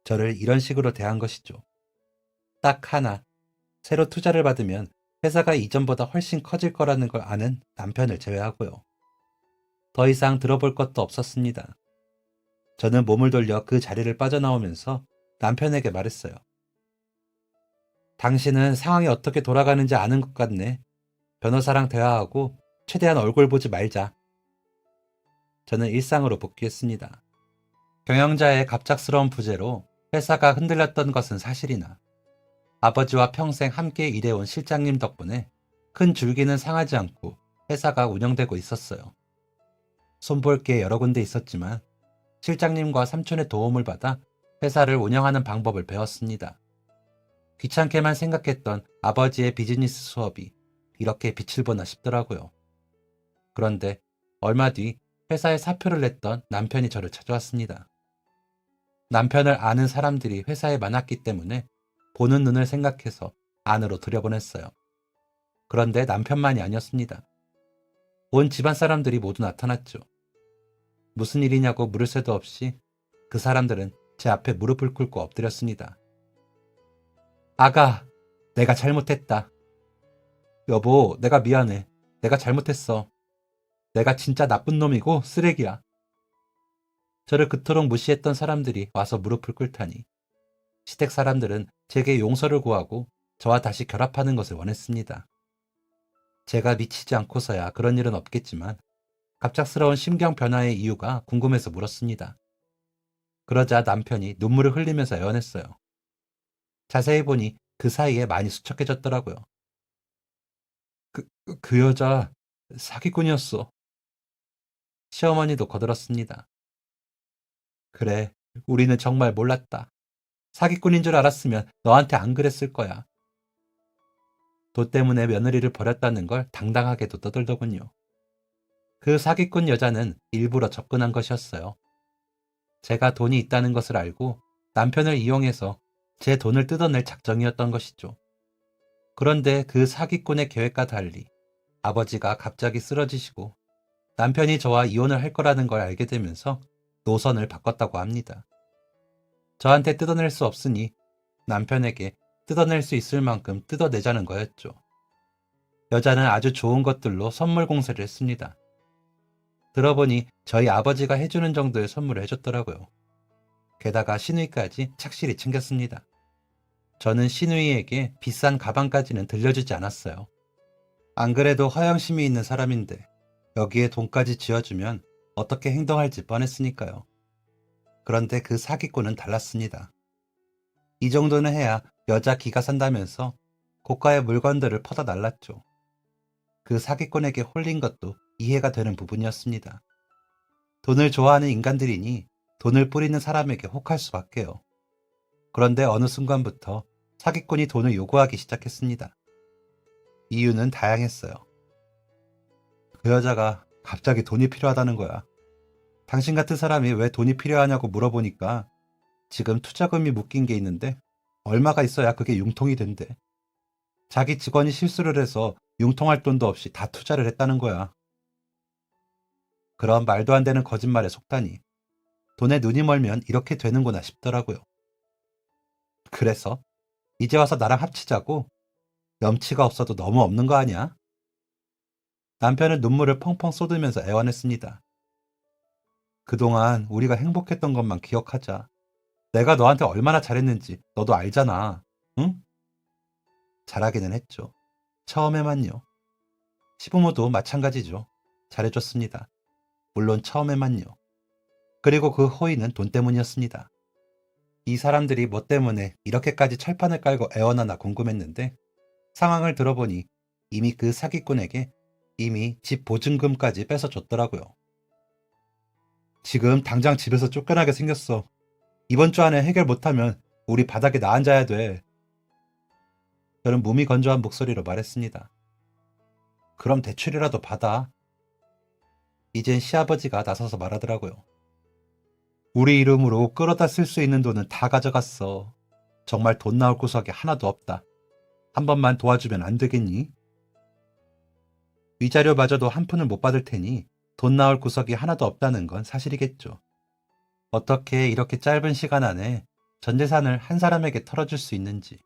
저를 이런 식으로 대한 것이죠. 딱 하나, 새로 투자를 받으면 회사가 이전보다 훨씬 커질 거라는 걸 아는 남편을 제외하고요. 더 이상 들어볼 것도 없었습니다. 저는 몸을 돌려 그 자리를 빠져나오면서 남편에게 말했어요. 당신은 상황이 어떻게 돌아가는지 아는 것 같네. 변호사랑 대화하고 최대한 얼굴 보지 말자. 저는 일상으로 복귀했습니다. 경영자의 갑작스러운 부재로 회사가 흔들렸던 것은 사실이나 아버지와 평생 함께 일해온 실장님 덕분에 큰 줄기는 상하지 않고 회사가 운영되고 있었어요. 손볼 게 여러 군데 있었지만 실장님과 삼촌의 도움을 받아 회사를 운영하는 방법을 배웠습니다. 귀찮게만 생각했던 아버지의 비즈니스 수업이 이렇게 빛을 보나 싶더라고요. 그런데 얼마 뒤 회사에 사표를 냈던 남편이 저를 찾아왔습니다. 남편을 아는 사람들이 회사에 많았기 때문에 보는 눈을 생각해서 안으로 들여보냈어요. 그런데 남편만이 아니었습니다. 온 집안 사람들이 모두 나타났죠. 무슨 일이냐고 물을 새도 없이 그 사람들은 제 앞에 무릎을 꿇고 엎드렸습니다. 아가, 내가 잘못했다. 여보, 내가 미안해. 내가 잘못했어. 내가 진짜 나쁜 놈이고 쓰레기야. 저를 그토록 무시했던 사람들이 와서 무릎을 꿇다니 시댁 사람들은 제게 용서를 구하고 저와 다시 결합하는 것을 원했습니다. 제가 미치지 않고서야 그런 일은 없겠지만 갑작스러운 심경 변화의 이유가 궁금해서 물었습니다. 그러자 남편이 눈물을 흘리면서 애원했어요. 자세히 보니 그 사이에 많이 수척해졌더라고요. 그 여자 사기꾼이었어. 시어머니도 거들었습니다. 그래, 우리는 정말 몰랐다. 사기꾼인 줄 알았으면 너한테 안 그랬을 거야. 돈 때문에 며느리를 버렸다는 걸 당당하게도 떠들더군요. 그 사기꾼 여자는 일부러 접근한 것이었어요. 제가 돈이 있다는 것을 알고 남편을 이용해서 제 돈을 뜯어낼 작정이었던 것이죠. 그런데 그 사기꾼의 계획과 달리 아버지가 갑자기 쓰러지시고 남편이 저와 이혼을 할 거라는 걸 알게 되면서 노선을 바꿨다고 합니다. 저한테 뜯어낼 수 없으니 남편에게 뜯어낼 수 있을 만큼 뜯어내자는 거였죠. 여자는 아주 좋은 것들로 선물 공세를 했습니다. 들어보니 저희 아버지가 해주는 정도의 선물을 해줬더라고요. 게다가 시누이까지 착실히 챙겼습니다. 저는 시누이에게 비싼 가방까지는 들려주지 않았어요. 안 그래도 허영심이 있는 사람인데 여기에 돈까지 쥐어주면 어떻게 행동할지 뻔했으니까요. 그런데 그 사기꾼은 달랐습니다. 이 정도는 해야 여자 기가 산다면서 고가의 물건들을 퍼다 날랐죠. 그 사기꾼에게 홀린 것도 이해가 되는 부분이었습니다. 돈을 좋아하는 인간들이니 돈을 뿌리는 사람에게 혹할 수밖에요. 그런데 어느 순간부터 사기꾼이 돈을 요구하기 시작했습니다. 이유는 다양했어요. 그 여자가 갑자기 돈이 필요하다는 거야. 당신 같은 사람이 왜 돈이 필요하냐고 물어보니까 지금 투자금이 묶인 게 있는데 얼마가 있어야 그게 융통이 된대. 자기 직원이 실수를 해서 융통할 돈도 없이 다 투자를 했다는 거야. 그런 말도 안 되는 거짓말에 속다니 돈에 눈이 멀면 이렇게 되는구나 싶더라고요. 그래서 이제 와서 나랑 합치자고? 염치가 없어도 너무 없는 거 아니야? 남편은 눈물을 펑펑 쏟으면서 애원했습니다. 그동안 우리가 행복했던 것만 기억하자. 내가 너한테 얼마나 잘했는지 너도 알잖아. 응? 잘하기는 했죠. 처음에만요. 시부모도 마찬가지죠. 잘해줬습니다. 물론 처음에만요. 그리고 그 호의는 돈 때문이었습니다. 이 사람들이 뭐 때문에 이렇게까지 철판을 깔고 애원하나 궁금했는데 상황을 들어보니 이미 그 사기꾼에게 이미 집 보증금까지 뺏어줬더라고요. 지금 당장 집에서 쫓겨나게 생겼어. 이번 주 안에 해결 못하면 우리 바닥에 나앉아야 돼. 저는 무미건조한 목소리로 말했습니다. 그럼 대출이라도 받아. 이젠 시아버지가 나서서 말하더라고요. 우리 이름으로 끌어다 쓸 수 있는 돈은 다 가져갔어. 정말 돈 나올 구석이 하나도 없다. 한 번만 도와주면 안 되겠니? 위자료마저도 한 푼을 못 받을 테니 돈 나올 구석이 하나도 없다는 건 사실이겠죠. 어떻게 이렇게 짧은 시간 안에 전 재산을 한 사람에게 털어줄 수 있는지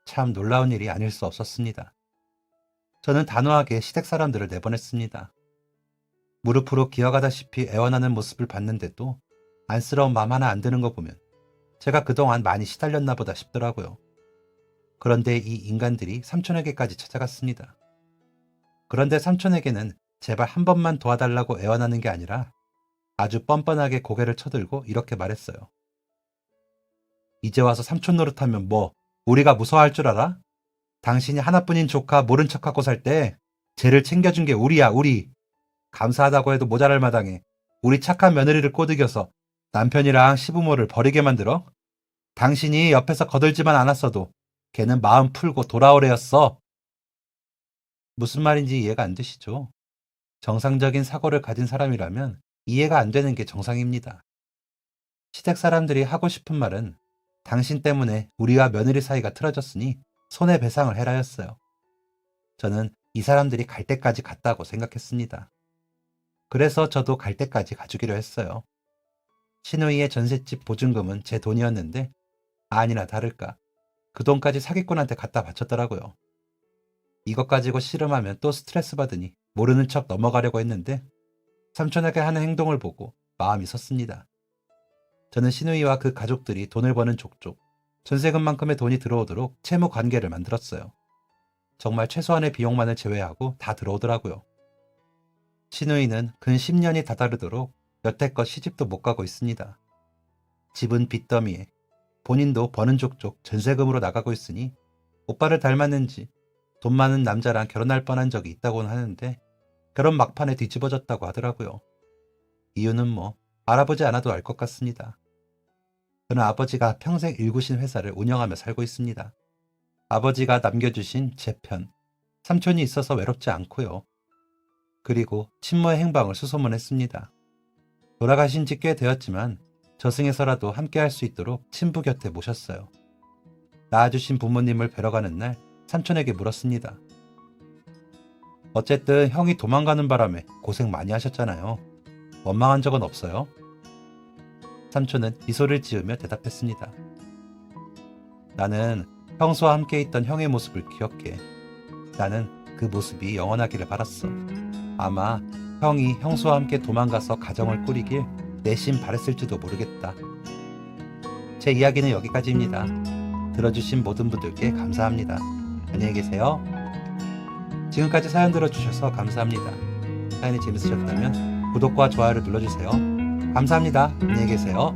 참 놀라운 일이 아닐 수 없었습니다. 저는 단호하게 시댁 사람들을 내보냈습니다. 무릎으로 기어가다시피 애원하는 모습을 봤는데도 안쓰러운 마음 하나 안 드는 거 보면 제가 그동안 많이 시달렸나 보다 싶더라고요. 그런데 이 인간들이 삼촌에게까지 찾아갔습니다. 그런데 삼촌에게는 제발 한 번만 도와달라고 애원하는 게 아니라 아주 뻔뻔하게 고개를 쳐들고 이렇게 말했어요. 이제 와서 삼촌 노릇하면 뭐 우리가 무서워할 줄 알아? 당신이 하나뿐인 조카 모른 척하고 살 때 쟤를 챙겨준 게 우리야, 우리. 감사하다고 해도 모자랄 마당에 우리 착한 며느리를 꼬드겨서 남편이랑 시부모를 버리게 만들어? 당신이 옆에서 거들지만 않았어도 걔는 마음 풀고 돌아오래였어. 무슨 말인지 이해가 안 되시죠? 정상적인 사고를 가진 사람이라면 이해가 안 되는 게 정상입니다. 시댁 사람들이 하고 싶은 말은 당신 때문에 우리와 며느리 사이가 틀어졌으니 손해배상을 해라였어요. 저는 이 사람들이 갈 때까지 갔다고 생각했습니다. 그래서 저도 갈 때까지 가주기로 했어요. 시누이의 전셋집 보증금은 제 돈이었는데 아니나 다를까 그 돈까지 사기꾼한테 갖다 바쳤더라고요. 이것 가지고 씨름하면 또 스트레스 받으니 모르는 척 넘어가려고 했는데 삼촌에게 하는 행동을 보고 마음이 섰습니다. 저는 시누이와 그 가족들이 돈을 버는 족족 전세금만큼의 돈이 들어오도록 채무 관계를 만들었어요. 정말 최소한의 비용만을 제외하고 다 들어오더라고요. 시누이는 근 10년이 다다르도록 여태껏 시집도 못 가고 있습니다. 집은 빚더미에 본인도 버는 족족 전세금으로 나가고 있으니 오빠를 닮았는지 돈 많은 남자랑 결혼할 뻔한 적이 있다고는 하는데 결혼 막판에 뒤집어졌다고 하더라고요. 이유는 뭐 알아보지 않아도 알 것 같습니다. 저는 아버지가 평생 일구신 회사를 운영하며 살고 있습니다. 아버지가 남겨주신 제 편, 삼촌이 있어서 외롭지 않고요. 그리고 친모의 행방을 수소문했습니다. 돌아가신 지 꽤 되었지만 저승에서라도 함께 할 수 있도록 친부 곁에 모셨어요. 낳아주신 부모님을 뵈러 가는 날 삼촌에게 물었습니다. 어쨌든 형이 도망가는 바람에 고생 많이 하셨잖아요. 원망한 적은 없어요? 삼촌은 미소를 지으며 대답했습니다. 나는 평소와 함께 있던 형의 모습을 기억해. 나는 그 모습이 영원하기를 바랐어. 아마 형이 형수와 함께 도망가서 가정을 꾸리길 내심 바랬을지도 모르겠다. 제 이야기는 여기까지입니다. 들어주신 모든 분들께 감사합니다. 안녕히 계세요. 지금까지 사연 들어주셔서 감사합니다. 사연이 재밌으셨다면 구독과 좋아요를 눌러주세요. 감사합니다. 안녕히 계세요.